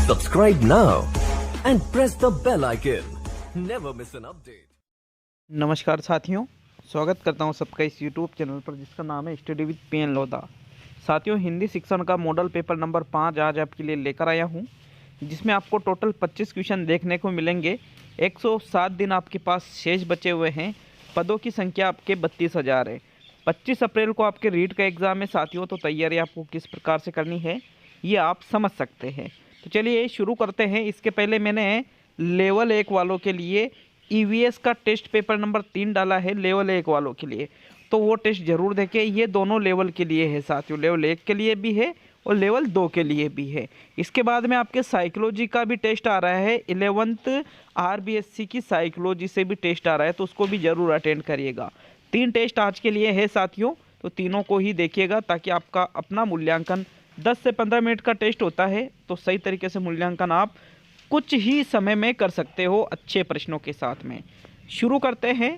Subscribe now and press the bell icon. Never miss an update. नमस्कार साथियों, स्वागत करता हूं सबका इस YouTube चैनल पर जिसका नाम है स्टडी विद PN लोधा। साथियों, हिंदी शिक्षण का मॉडल पेपर नंबर 5 आज आपके लिए लेकर आया हूं, जिसमें आपको टोटल 25 क्वेश्चन देखने को मिलेंगे। 107 दिन आपके पास शेष बचे हुए हैं। पदों की संख्या आपके 32,000 है। 25 अप्रैल को आपके रीट का एग्ज़ाम है साथियों, तो तैयारी आपको किस प्रकार से करनी है ये आप समझ सकते हैं। तो चलिए शुरू करते हैं। इसके पहले मैंने लेवल 1 वालों के लिए EVS का टेस्ट पेपर नंबर 3 डाला है लेवल 1 वालों के लिए, तो वो टेस्ट ज़रूर देखें। ये दोनों लेवल के लिए है साथियों, लेवल 1 के लिए भी है और लेवल 2 के लिए भी है। इसके बाद में आपके साइकोलॉजी का भी टेस्ट आ रहा है, 11th RBSC की साइकोलॉजी से भी टेस्ट आ रहा है, तो उसको भी ज़रूर अटेंड करिएगा। 3 टेस्ट आज के लिए है साथियों, तो तीनों को ही देखिएगा ताकि आपका अपना मूल्यांकन 10 से 15 मिनट का टेस्ट होता है, तो सही तरीके से मूल्यांकन आप कुछ ही समय में कर सकते हो अच्छे प्रश्नों के साथ में। शुरू करते हैं।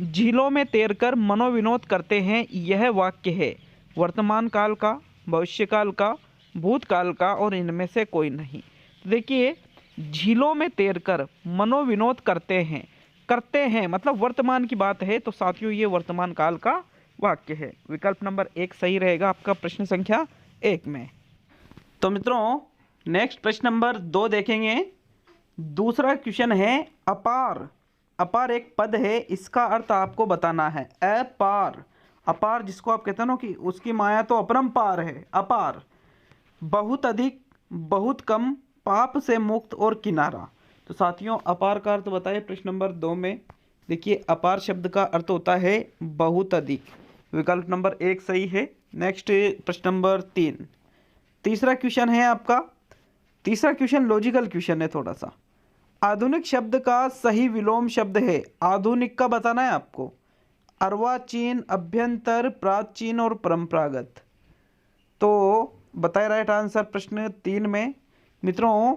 झीलों में तैरकर मनोविनोद करते हैं, यह वाक्य है वर्तमान काल का, भविष्यकाल का, भूतकाल का और इनमें से कोई नहीं। तो देखिए, झीलों में तैरकर मनोविनोद करते हैं मतलब वर्तमान की बात है, तो साथियों ये वर्तमान काल का वाक्य है। विकल्प नंबर 1 सही रहेगा आपका प्रश्न संख्या 1 में। तो मित्रों, नेक्स्ट प्रश्न नंबर 2 देखेंगे। दूसरा क्वेश्चन है अपार। अपार एक पद है, इसका अर्थ आपको बताना है। अपार, अपार जिसको आप कहते हैं ना कि उसकी माया तो अपरंपार है। अपार, बहुत अधिक, बहुत कम, पाप से मुक्त और किनारा। तो साथियों अपार का अर्थ बताइए प्रश्न नंबर 2 में। देखिए, अपार शब्द का अर्थ होता है बहुत अधिक। विकल्प नंबर 1 सही है। नेक्स्ट प्रश्न नंबर 3। तीसरा क्वेश्चन है आपका। तीसरा क्वेश्चन लॉजिकल क्वेश्चन है थोड़ा सा। आधुनिक शब्द का सही विलोम शब्द है, आधुनिक का बताना है आपको। अर्वाचीन, अभ्यंतर, प्राचीन और परंपरागत। तो बताए राइट आंसर प्रश्न 3 में। मित्रों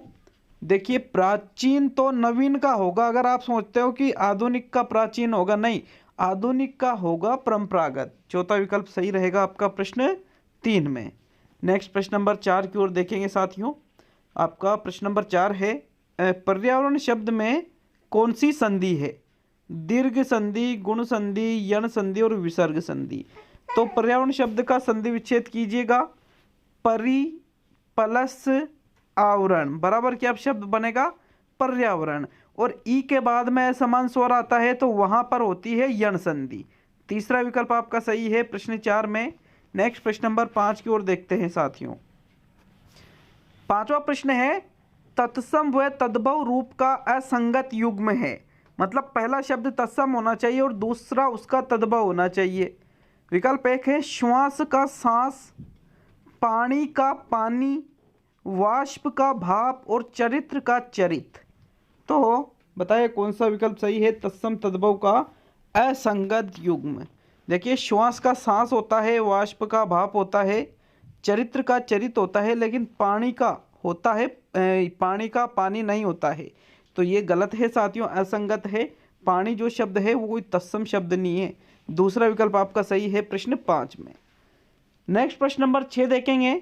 देखिए, प्राचीन तो नवीन का होगा। अगर आप सोचते हो कि आधुनिक का प्राचीन होगा, नहीं, आधुनिक का होगा परंपरागत। चौथा विकल्प सही रहेगा आपका प्रश्न 3 में। नेक्स्ट प्रश्न नंबर 4 की ओर देखेंगे साथियों। आपका प्रश्न नंबर 4 है पर्यावरण शब्द में कौन सी संधि है? दीर्घ संधि, गुण संधि, यण संधि और विसर्ग संधि। तो पर्यावरण शब्द का संधि विच्छेद कीजिएगा। परि प्लस आवरण बराबर क्या शब्द बनेगा? पर्यावरण। और ई के बाद में समान स्वर आता है तो वहां पर होती है यण संधि। तीसरा विकल्प आपका सही है प्रश्न 4 में। नेक्स्ट प्रश्न नंबर 5 की ओर देखते हैं साथियों। 5वां प्रश्न है तत्सम व तद्भव रूप का असंगत युग्म है। मतलब पहला शब्द तत्सम होना चाहिए और दूसरा उसका तद्भव होना चाहिए। विकल्प 1 है श्वास का सांस, पानी का पानी, वाष्प का भाप और चरित्र का चरित। तो बताइए कौन सा विकल्प सही है तत्सम तद्भव का असंगत युग्म। देखिए, श्वास का सांस होता है, वाष्प का भाप होता है, चरित्र का चरित होता है, लेकिन पानी का होता है, पानी का पानी नहीं होता है। तो ये गलत है साथियों, असंगत है। पानी जो शब्द है वो कोई तत्सम शब्द नहीं है। दूसरा विकल्प आपका सही है प्रश्न 5 में। नेक्स्ट प्रश्न नंबर 6 देखेंगे।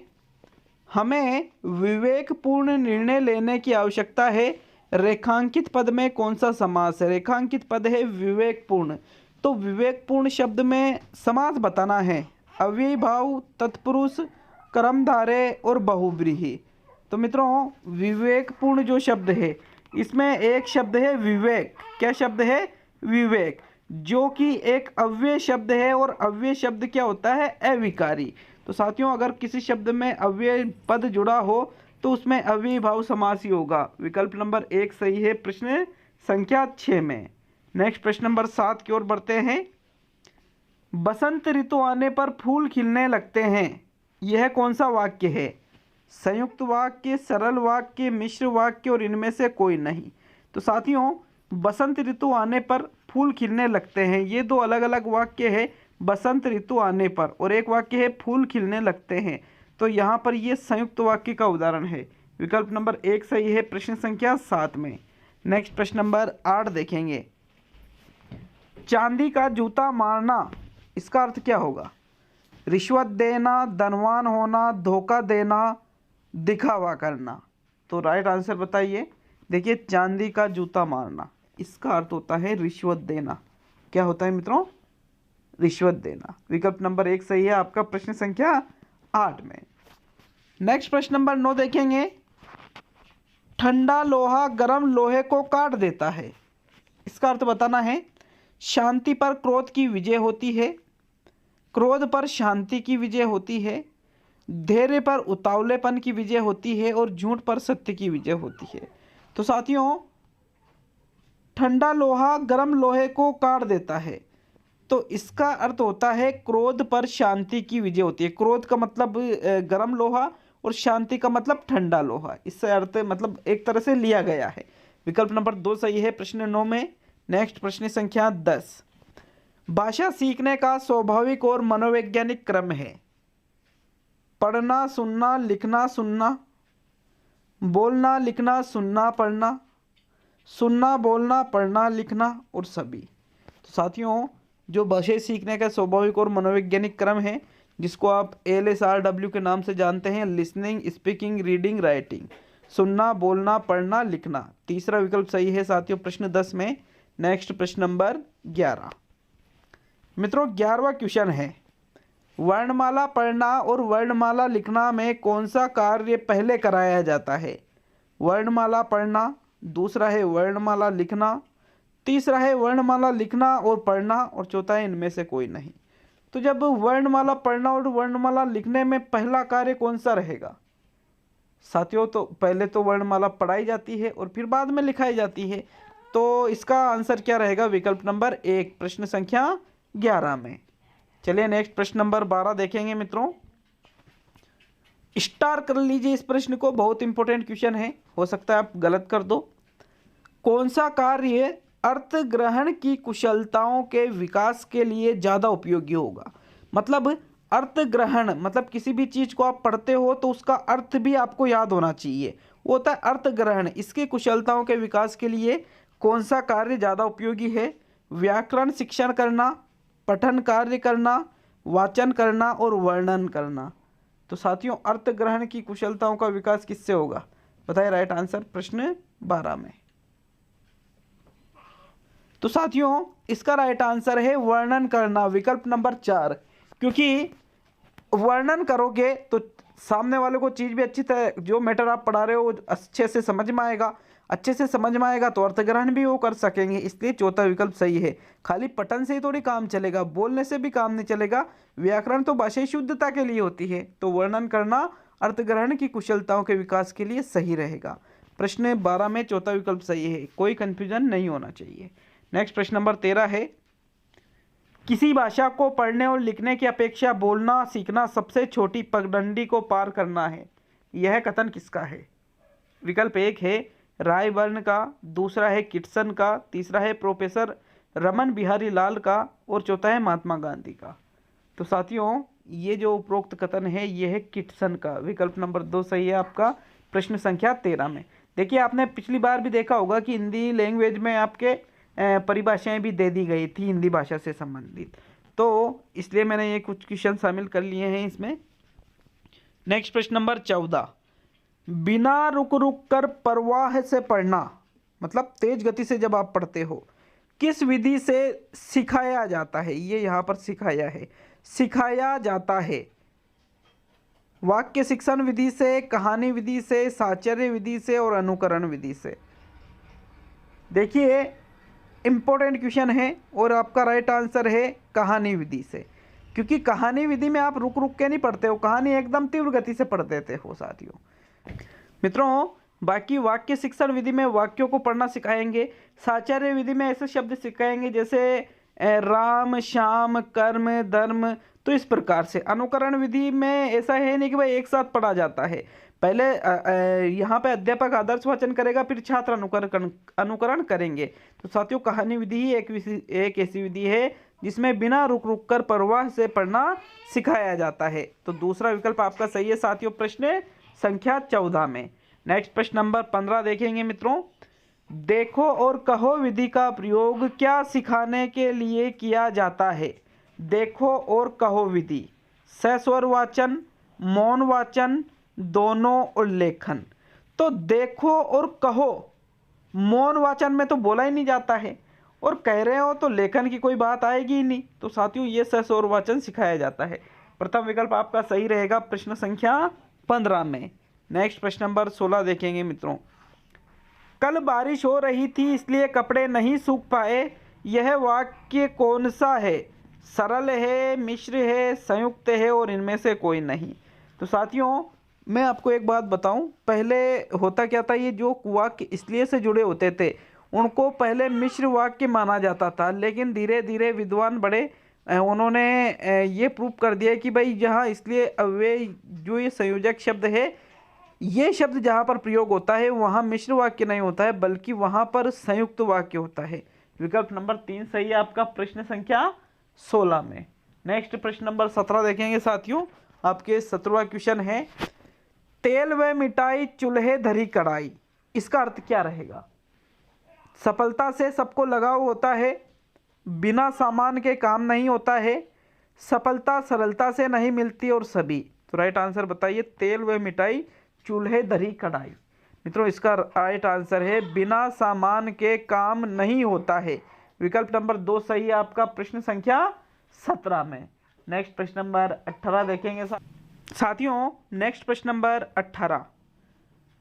हमें विवेकपूर्ण निर्णय लेने की आवश्यकता है, रेखांकित पद में कौन सा समास है? रेखांकित पद है विवेकपूर्ण। तो विवेकपूर्ण शब्द में समास बताना है। अव्ययी भाव, तत्पुरुष, कर्मधारय और बहुव्रीहि। तो मित्रों विवेकपूर्ण जो शब्द है इसमें एक शब्द है विवेक। क्या शब्द है? विवेक, जो कि एक अव्यय शब्द है और अव्यय शब्द क्या होता है? अविकारी। तो साथियों अगर किसी शब्द में अव्यय पद जुड़ा हो तो उसमें अव्ययी भाव समास ही होगा। विकल्प नंबर 1 सही है प्रश्न संख्या 6 में। नेक्स्ट प्रश्न नंबर 7 की ओर बढ़ते हैं। बसंत ऋतु आने पर फूल खिलने लगते हैं, यह कौन सा वाक्य है? संयुक्त वाक्य, सरल वाक्य, मिश्र वाक्य और इनमें से कोई नहीं। तो साथियों बसंत ऋतु आने पर फूल खिलने लगते हैं, ये दो अलग अलग वाक्य है। बसंत ऋतु आने पर और एक वाक्य है फूल खिलने लगते हैं। तो यहाँ पर ये संयुक्त वाक्य का उदाहरण है। विकल्प नंबर 1 सही है प्रश्न संख्या 7 में। नेक्स्ट प्रश्न नंबर 8 देखेंगे। चांदी का जूता मारना, इसका अर्थ क्या होगा? रिश्वत देना, धनवान होना, धोखा देना, दिखावा करना। तो राइट आंसर बताइए। देखिए, चांदी का जूता मारना, इसका अर्थ होता है रिश्वत देना। क्या होता है मित्रों? रिश्वत देना। विकल्प नंबर 1 सही है आपका प्रश्न संख्या 8 में। नेक्स्ट प्रश्न नंबर 9 देखेंगे। ठंडा लोहा गर्म लोहे को काट देता है, इसका अर्थ बताना है। शांति पर क्रोध की विजय होती है, क्रोध पर शांति की विजय होती है, धैर्य पर उतावलेपन की विजय होती है और झूठ पर सत्य की विजय होती है। तो साथियों, ठंडा लोहा गर्म लोहे को काट देता है, तो इसका अर्थ होता है क्रोध पर शांति की विजय होती है। क्रोध का मतलब गर्म लोहा और शांति का मतलब ठंडा लोहा, इससे अर्थ मतलब एक तरह से लिया गया है। विकल्प नंबर 2 सही है प्रश्न 9 में। नेक्स्ट प्रश्न संख्या 10। भाषा सीखने का स्वाभाविक और मनोवैज्ञानिक क्रम है। पढ़ना, सुनना, लिखना, सुनना, बोलना, लिखना, सुनना, पढ़ना, सुनना, बोलना, पढ़ना, लिखना और सभी। तो साथियों, जो भाषा सीखने का स्वाभाविक और मनोवैज्ञानिक क्रम है, जिसको आप LSRW के नाम से जानते हैं, लिसनिंग, स्पीकिंग, रीडिंग, राइटिंग, सुनना, बोलना, पढ़ना, लिखना। तीसरा विकल्प सही है साथियों प्रश्न 10 में। नेक्स्ट प्रश्न नंबर 11। मित्रों, 11वां क्वेश्चन है, वर्णमाला पढ़ना और वर्णमाला लिखना में कौन सा कार्य पहले कराया जाता है? वर्णमाला पढ़ना, दूसरा है वर्णमाला लिखना, तीसरा है वर्णमाला लिखना और पढ़ना और चौथा है इनमें से कोई नहीं। तो जब वर्णमाला पढ़ना और वर्णमाला लिखने में पहला कार्य कौन सा रहेगा? साथियों, तो पहले तो वर्णमाला पढ़ाई जाती है और फिर बाद में लिखाई जाती है। तो इसका आंसर क्या रहेगा? विकल्प नंबर 1 प्रश्न संख्या 11 में। चलिए नेक्स्ट प्रश्न नंबर 12 देखेंगे मित्रों। स्टार कर लीजिए इस प्रश्न को, बहुत इंपॉर्टेंट क्वेश्चन है, हो सकता है आप गलत कर दो। कौन सा कार्य अर्थ ग्रहण की कुशलताओं के विकास के लिए ज़्यादा उपयोगी होगा? मतलब अर्थ ग्रहण मतलब किसी भी चीज़ को आप पढ़ते हो तो उसका अर्थ भी आपको याद होना चाहिए, वो होता है अर्थ ग्रहण। इसकी कुशलताओं के विकास के लिए कौन सा कार्य ज़्यादा उपयोगी है? व्याकरण शिक्षण करना, पठन कार्य करना, वाचन करना और वर्णन करना। तो साथियों, अर्थ ग्रहण की कुशलताओं का विकास किससे होगा? बताइए राइट आंसर प्रश्न 12 में। तो साथियों, इसका राइट आंसर है वर्णन करना, विकल्प नंबर 4। क्योंकि वर्णन करोगे तो सामने वाले को चीज़ भी अच्छी तरह, जो मैटर आप पढ़ा रहे हो अच्छे से समझ में आएगा, अच्छे से समझ में आएगा तो अर्थग्रहण भी वो कर सकेंगे। इसलिए चौथा विकल्प सही है। खाली पठन से ही थोड़ी काम चलेगा, बोलने से भी काम नहीं चलेगा। व्याकरण तो भाषाई शुद्धता के लिए होती है, तो वर्णन करना अर्थग्रहण की कुशलताओं के विकास के लिए सही रहेगा। प्रश्न 12 में चौथा विकल्प सही है, कोई कंफ्यूजन नहीं होना चाहिए। नेक्स्ट प्रश्न नंबर 13 है, किसी भाषा को पढ़ने और लिखने की अपेक्षा बोलना सीखना सबसे छोटी पगडंडी को पार करना है, यह कथन किसका है? विकल्प 1 है रायबर्न का, दूसरा है किटसन का, तीसरा है प्रोफेसर रमन बिहारी लाल का और चौथा है महात्मा गांधी का। तो साथियों, ये जो उपरोक्त कथन है ये है किटसन का। विकल्प नंबर 2 सही है आपका प्रश्न संख्या 13 में। देखिए, आपने पिछली बार भी देखा होगा कि हिंदी लैंग्वेज में आपके परिभाषाएं भी दे दी गई थी हिंदी भाषा से संबंधित, तो इसलिए मैंने ये कुछ क्वेश्चन शामिल कर लिए हैं इसमें। नेक्स्ट प्रश्न नंबर 14, बिना रुक रुक कर परवाह से पढ़ना, मतलब तेज गति से जब आप पढ़ते हो, किस विधि से सिखाया जाता है? ये यहाँ पर सिखाया है, सिखाया जाता है। वाक्य शिक्षण विधि से, कहानी विधि से, साचर्य विधि से और अनुकरण विधि से। देखिए, इम्पोर्टेंट क्वेश्चन है और आपका राइट आंसर है कहानी विधि से, क्योंकि कहानी विधि में आप रुक रुक के नहीं पढ़ते हो, कहानी एकदम तीव्र गति से पढ़ देते हो। साथियों मित्रों, बाकी वाक्य शिक्षण विधि में वाक्यों को पढ़ना सिखाएंगे, साचर्य विधि में ऐसे शब्द सिखाएंगे जैसे राम, श्याम, कर्म, धर्म, तो इस प्रकार से। अनुकरण विधि में ऐसा है नहीं कि भाई एक साथ पढ़ा जाता है, पहले यहाँ पे अध्यापक आदर्श वाचन करेगा, फिर छात्र अनुकरण करेंगे। तो साथियों, कहानी विधि ही एक ऐसी विधि है जिसमें बिना रुक रुक कर परवाह से पढ़ना सिखाया जाता है। तो दूसरा विकल्प आपका सही है साथियों प्रश्न संख्या 14 में। नेक्स्ट प्रश्न नंबर 15 देखेंगे मित्रों, देखो और कहो विधि का प्रयोग क्या सिखाने के लिए किया जाता है? देखो और कहो विधि, सस्वर वाचन, मौन वाचन, दोनों और लेखन। तो देखो और कहो मौन वाचन में तो बोला ही नहीं जाता है, और कह रहे हो तो लेखन की कोई बात आएगी ही नहीं। तो साथियों ये सस्वर वाचन सिखाया जाता है। प्रथम विकल्प आपका सही रहेगा प्रश्न संख्या 15 में। नेक्स्ट प्रश्न नंबर 16 देखेंगे मित्रों। कल बारिश हो रही थी इसलिए कपड़े नहीं सूख पाए, यह वाक्य कौन सा है? सरल है, मिश्र है, संयुक्त है और इनमें से कोई नहीं। तो साथियों मैं आपको एक बात बताऊं, पहले होता क्या था, ये जो वाक्य इसलिए से जुड़े होते थे उनको पहले मिश्र वाक्य माना जाता था, लेकिन धीरे धीरे विद्वान बड़े उन्होंने ये प्रूव कर दिया कि भाई जहाँ इसलिए अव्यय जो ये संयोजक शब्द है, ये शब्द जहाँ पर प्रयोग होता है वहाँ मिश्र वाक्य नहीं होता है बल्कि वहाँ पर संयुक्त वाक्य होता है। विकल्प नंबर 3 सही है आपका प्रश्न संख्या 16 में। नेक्स्ट प्रश्न नंबर 17 देखेंगे साथियों। आपके 17वां क्वेश्चन है, तेल व मिठाई चूल्हे धरी कढ़ाई, इसका अर्थ क्या रहेगा? सफलता से सबको लगाव होता है, बिना सामान के काम नहीं होता है, सफलता सरलता से नहीं मिलती और सभी। तो राइट आंसर बताइए। तेल व मिठाई चूल्हे धरी कढ़ाई। मित्रों इसका राइट आंसर है बिना सामान के काम नहीं होता है। विकल्प नंबर 2 सही है आपका प्रश्न संख्या 17 में। नेक्स्ट प्रश्न नंबर 18 देखेंगे साथियों। नेक्स्ट प्रश्न नंबर 18,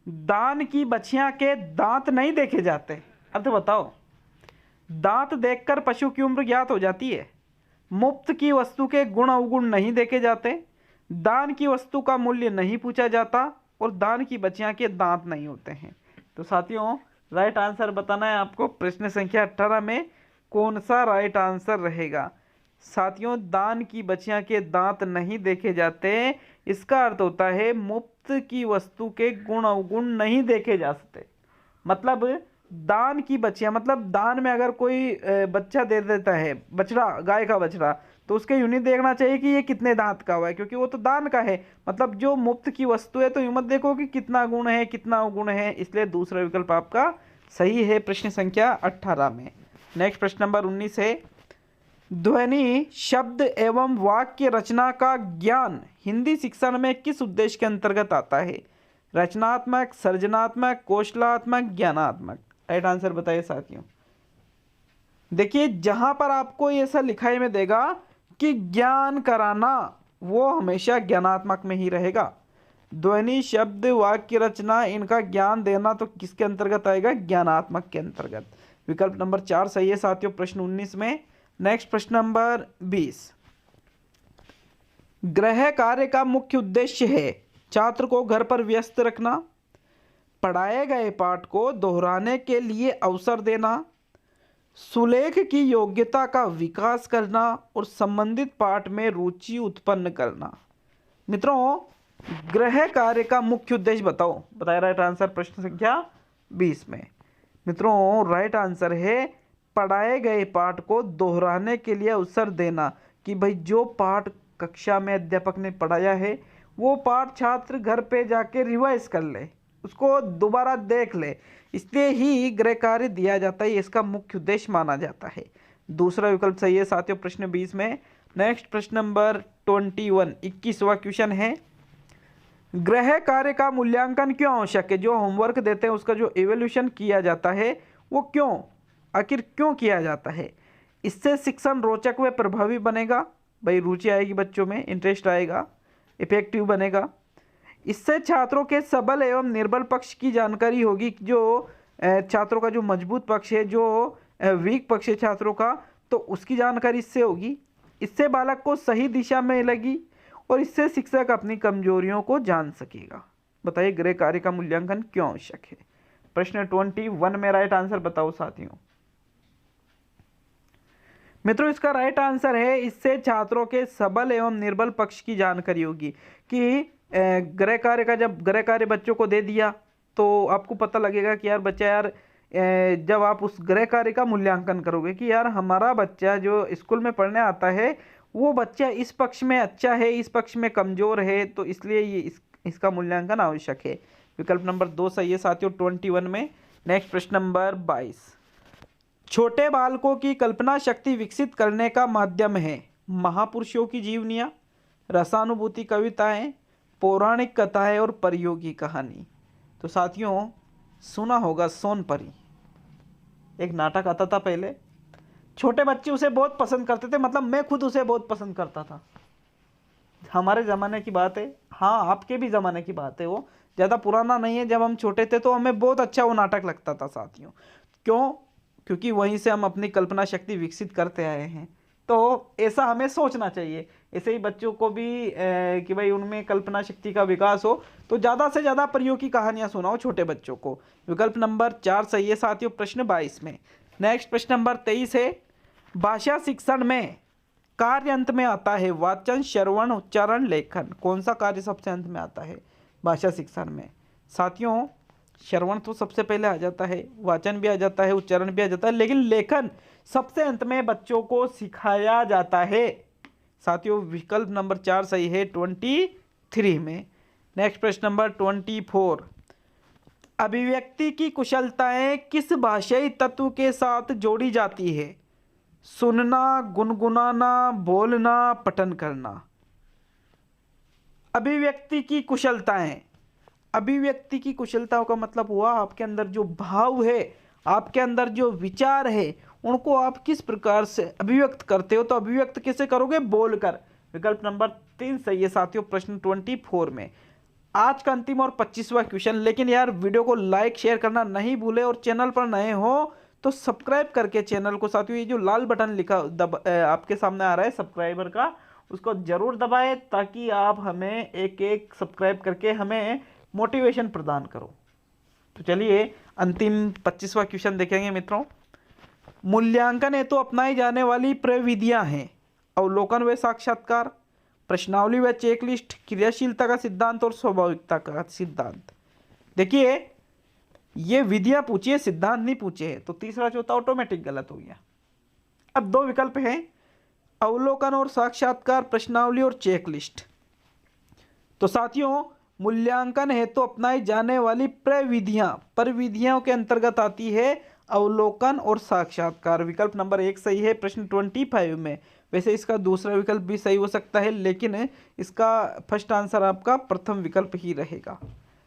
दान की बछिया के दांत नहीं देखे जाते, अर्थ बताओ। दांत देखकर पशु की उम्र ज्ञात हो जाती है, मुफ्त की वस्तु के गुण अवगुण नहीं देखे जाते, दान की वस्तु का मूल्य नहीं पूछा जाता और दान की बच्चियां के दांत नहीं होते हैं। तो साथियों राइट आंसर बताना है आपको प्रश्न संख्या 18 में कौन सा राइट आंसर रहेगा। साथियों दान की बच्चियां के दांत नहीं देखे जाते, इसका अर्थ होता है मुफ्त की वस्तु के गुण अवगुण नहीं देखे जा सकते। मतलब दान की बच्चियां, मतलब दान में अगर कोई बच्चा दे देता है, बछड़ा, गाय का बछड़ा, तो उसके यूं नहीं देखना चाहिए कि ये कितने दांत का हुआ है, क्योंकि वो तो दान का है। मतलब जो मुफ्त की वस्तु है तो यूं मत देखो कि कितना गुण है कितना अवगुण है। इसलिए दूसरा विकल्प आपका सही है प्रश्न संख्या 18 में। नेक्स्ट प्रश्न नंबर 19 है, ध्वनि शब्द एवं वाक्य रचना का ज्ञान हिंदी शिक्षण में किस उद्देश्य के अंतर्गत आता है? रचनात्मक, सृजनात्मक, कौशलात्मक, ज्ञानात्मक। राइट आंसर बताइए साथियों। देखिए जहां पर आपको ऐसा लिखाई में देगा कि ज्ञान कराना, वो हमेशा ज्ञानात्मक में ही रहेगा। ध्वनि शब्द वाक्य रचना इनका ज्ञान देना तो किसके अंतर्गत आएगा? ज्ञानात्मक के अंतर्गत। विकल्प नंबर 4 सही है साथियों प्रश्न 19 में। नेक्स्ट प्रश्न नंबर 20, गृह कार्य का मुख्य उद्देश्य है छात्र को घर पर व्यस्त रखना, पढ़ाए गए पाठ को दोहराने के लिए अवसर देना, सुलेख की योग्यता का विकास करना और संबंधित पाठ में रुचि उत्पन्न करना। मित्रों गृह कार्य का मुख्य उद्देश्य बताओ, बताया राइट आंसर प्रश्न संख्या 20 में। मित्रों राइट आंसर है पढ़ाए गए पाठ को दोहराने के लिए अवसर देना, कि भाई जो पाठ कक्षा में अध्यापक ने पढ़ाया है वो पाठ छात्र घर पे जाके रिवाइज कर ले, उसको दोबारा देख ले, इसलिए ही गृह कार्य दिया जाता है, इसका मुख्य उद्देश्य माना जाता है। दूसरा विकल्प सही है साथियों प्रश्न 20 में। नेक्स्ट प्रश्न नंबर 21 21वां क्वेश्चन है, गृह कार्य का मूल्यांकन क्यों आवश्यक है? जो होमवर्क देते हैं उसका जो इवैल्यूएशन किया जाता है वो क्यों, आखिर क्यों किया जाता है? इससे शिक्षण रोचक व प्रभावी बनेगा, भाई रुचि आएगी बच्चों में, इंटरेस्ट आएगा, इफेक्टिव बनेगा। इससे छात्रों के सबल एवं निर्बल पक्ष की जानकारी होगी, जो छात्रों का जो मजबूत पक्ष है, जो वीक पक्ष है छात्रों का, तो उसकी जानकारी इससे होगी। इससे बालक को सही दिशा में लगी और इससे शिक्षक अपनी कमजोरियों को जान सकेगा। बताइए गृह कार्य का मूल्यांकन क्यों आवश्यक है? प्रश्न 21 में राइट आंसर बताओ साथियों। मित्रों इसका राइट आंसर है इससे छात्रों के सबल एवं निर्बल पक्ष की जानकारी होगी, कि गृह कार्य का जब गृह कार्य बच्चों को दे दिया तो आपको पता लगेगा कि यार बच्चा, यार जब आप उस गृह कार्य का मूल्यांकन करोगे कि यार हमारा बच्चा जो स्कूल में पढ़ने आता है वो बच्चा इस पक्ष में अच्छा है, इस पक्ष में कमजोर है, तो इसलिए ये इसका मूल्यांकन आवश्यक है। विकल्प नंबर 2 सही है साथियों 21 में। नेक्स्ट प्रश्न नंबर 22, छोटे बालकों की कल्पना शक्ति विकसित करने का माध्यम है महापुरुषों की जीवनियाँ, रसानुभूति कविताएं, पौराणिक कथाएं और परियों की कहानी। तो साथियों सुना होगा सोनपरी, एक नाटक आता था पहले, छोटे बच्चे उसे बहुत पसंद करते थे, मतलब मैं खुद उसे बहुत पसंद करता था। हमारे ज़माने की बात है, हाँ आपके भी ज़माने की बात है, वो ज़्यादा पुराना नहीं है। जब हम छोटे थे तो हमें बहुत अच्छा वो नाटक लगता था साथियों। क्यों? क्योंकि वहीं से हम अपनी कल्पना शक्ति विकसित करते आए हैं। तो ऐसा हमें सोचना चाहिए, ऐसे ही बच्चों को भी कि भाई उनमें कल्पना शक्ति का विकास हो, तो ज़्यादा से ज़्यादा परियों की कहानियाँ सुनाओ छोटे बच्चों को। विकल्प नंबर 4 सही है साथियों प्रश्न 22 में। नेक्स्ट प्रश्न नंबर 23 है, भाषा शिक्षण में कार्य अंत में आता है वाचन, श्रवण, उच्चारण, लेखन। कौन सा कार्य सबसे अंत में आता है भाषा शिक्षण में? साथियों श्रवण तो सबसे पहले आ जाता है, वाचन भी आ जाता है, उच्चारण भी आ जाता है, लेकिन लेखन सबसे अंत में बच्चों को सिखाया जाता है साथियों। विकल्प नंबर 4 सही है 23 में। नेक्स्ट प्रश्न नंबर 24, अभिव्यक्ति की कुशलताएं किस भाषाई तत्व के साथ जोड़ी जाती है? सुनना, गुनगुनाना, बोलना, पठन करना। अभिव्यक्ति की कुशलताएं, अभिव्यक्ति की कुशलताओं का मतलब हुआ आपके अंदर जो भाव है, आपके अंदर जो विचार है, उनको आप किस प्रकार से अभिव्यक्त करते हो। तो अभिव्यक्त कैसे करोगे? बोलकर। विकल्प नंबर 3 सही है साथियों प्रश्न 24 में। आज का अंतिम और 25वां क्वेश्चन, लेकिन यार वीडियो को लाइक शेयर करना नहीं भूले, और चैनल पर नए हो तो सब्सक्राइब करके चैनल को साथियों, ये जो लाल बटन लिखा आपके सामने आ रहा है सब्सक्राइबर का, उसको जरूर दबाएं ताकि आप हमें एक एक सब्सक्राइब करके हमें मोटिवेशन प्रदान करो। तो चलिए अंतिम 25वां क्वेश्चन देखेंगे मित्रों। मूल्यांकन हेतु अपनाई जाने वाली प्रविधियां हैं अवलोकन व साक्षात्कार, प्रश्नावली व चेकलिस्ट, क्रियाशीलता का सिद्धांत और स्वाभाविकता का सिद्धांत। देखिए ये विधियां पूछी है, सिद्धांत नहीं पूछे हैं, तो तीसरा चौथा ऑटोमेटिक गलत हो गया। अब दो विकल्प हैं, अवलोकन और साक्षात्कार, प्रश्नावली और चेकलिस्ट। तो साथियों मूल्यांकन है तो अपनाई जाने वाली प्रविधियों के अंतर्गत आती है अवलोकन और साक्षात्कार। विकल्प नंबर 1 सही है प्रश्न 25 में। वैसे इसका दूसरा विकल्प भी सही हो सकता है, लेकिन इसका फर्स्ट आंसर आपका प्रथम विकल्प ही रहेगा।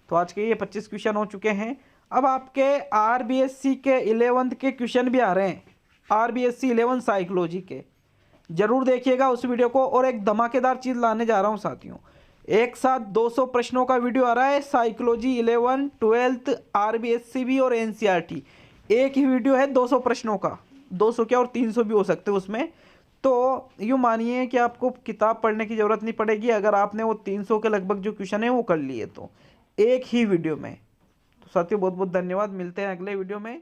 तो आज के ये 25 क्वेश्चन हो चुके हैं। अब आपके RBSc के 11th के क्वेश्चन भी आ रहे हैं, RBSc 11 साइकोलॉजी के, जरूर देखिएगा उस वीडियो को। और एक धमाकेदार चीज लाने जा रहा हूं साथियों, एक साथ 200 प्रश्नों का वीडियो आ रहा है, साइकोलॉजी 11, 12th, RBSc भी और NCERT, एक ही वीडियो है 200 प्रश्नों का, 200 क्या और 300 भी हो सकते हैं उसमें। तो यूँ मानिए कि आपको किताब पढ़ने की ज़रूरत नहीं पड़ेगी अगर आपने वो 300 के लगभग जो क्वेश्चन है वो कर लिए तो एक ही वीडियो में। तो साथियों बहुत बहुत धन्यवाद, मिलते हैं अगले वीडियो में।